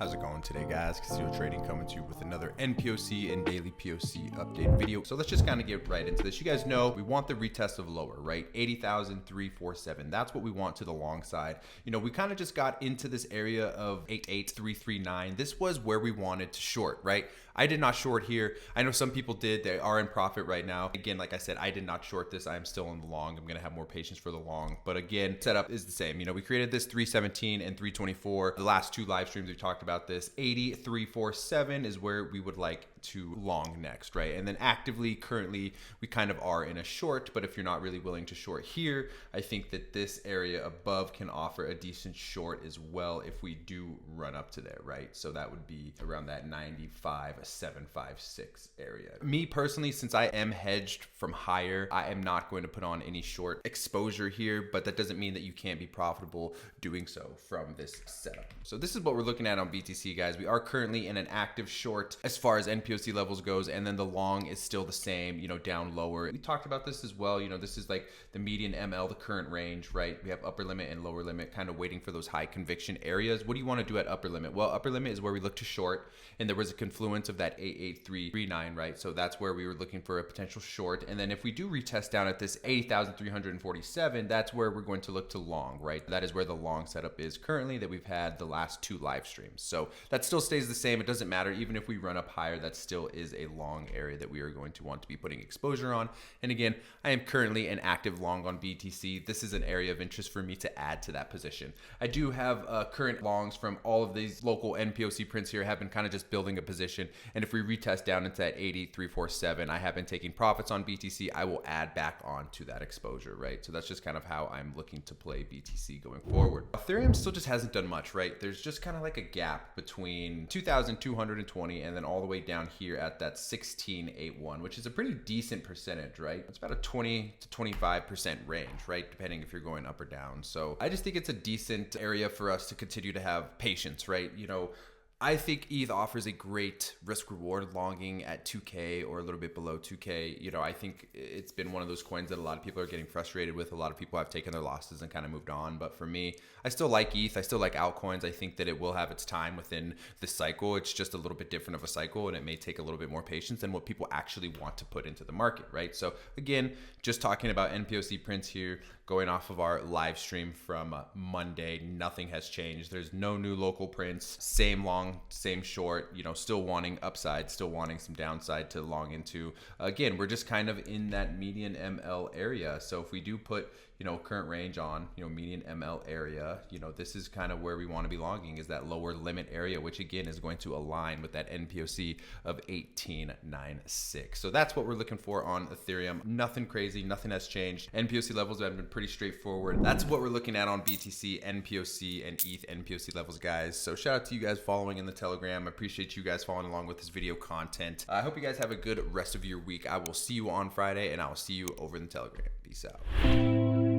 How's it going today, guys? Casino Trading coming to you with another nPOC and daily POC update video. So let's just kind of get right into this. You guys know we want the retest of lower, right? 80,347. That's what we want to the long side. You know, we kind of just got into this area of 88,339. This was where we wanted to short, right? I did not short here. I know some people did. They are in profit right now. Again, like I said, I did not short this. I'm still in the long. I'm going to have more patience for the long. But again, setup is the same. You know, we created this 317 and 324. The last two live streams we talked about this. 80,347 is where we would like to long next, right? And then actively, currently, we kind of are in a short. But if you're not really willing to short here, I think that this area above can offer a decent short as well if we do run up to there, right? So that would be around that 95,756 area. Me personally, since I am hedged from higher, I am not going to put on any short exposure here, but that doesn't mean that you can't be profitable doing so from this setup. So this is what we're looking at on BTC, guys. We are currently in an active short as far as nPOC levels goes, and then the long is still the same, you know, down lower. We talked about this as well. You know, this is like the median ML, the current range, right? We have upper limit and lower limit, kind of waiting for those high conviction areas. What do you want to do at upper limit? Well, upper limit is where we look to short, and there was a confluence of that 88339, right? So that's where we were looking for a potential short. And then if we do retest down at this 80,347, that's where we're going to look to long, right? That is where the long setup is currently that we've had the last two live streams. So that still stays the same. It doesn't matter. Even if we run up higher, that still is a long area that we are going to want to be putting exposure on. And again, I am currently an active long on BTC. This is an area of interest for me to add to that position. I do have current longs from all of these local nPOC prints here. Have been kind of just building a position. And if we retest down into that 80,347, I have been taking profits on BTC. I will add back on to that exposure, right? So that's just kind of how I'm looking to play BTC going forward. Ethereum still just hasn't done much, right? There's just kind of like a gap between 2,220 and then all the way down here at that 1681, which is a pretty decent percentage, right? It's about a 20 to 25% range, right? Depending if you're going up or down. So I just think it's a decent area for us to continue to have patience, right? You know, I think ETH offers a great risk reward longing at 2K or a little bit below 2K. You know, I think it's been one of those coins that a lot of people are getting frustrated with. A lot of people have taken their losses and kind of moved on. But for me, I still like ETH. I still like altcoins. I think that it will have its time within the cycle. It's just a little bit different of a cycle, and it may take a little bit more patience than what people actually want to put into the market, right? So again, just talking about nPOC prints here, going off of our live stream from Monday, nothing has changed. There's no new local prints, same long, same short, you know, still wanting upside, still wanting some downside to long into. Again, we're just kind of in that median ML area. So if we do put, you know, current range on, you know, median ML area, you know, this is kind of where we want to be longing, is that lower limit area, which again is going to align with that nPOC of 1896. So that's what we're looking for on Ethereum. Nothing crazy, nothing has changed. nPOC levels have been pretty straightforward. That's what we're looking at on BTC, nPOC, and ETH nPOC levels, guys. So shout out to you guys following in the Telegram. I appreciate you guys following along with this video content. I hope you guys have a good rest of your week. I will see you on Friday, and I will see you over in the Telegram. Peace out.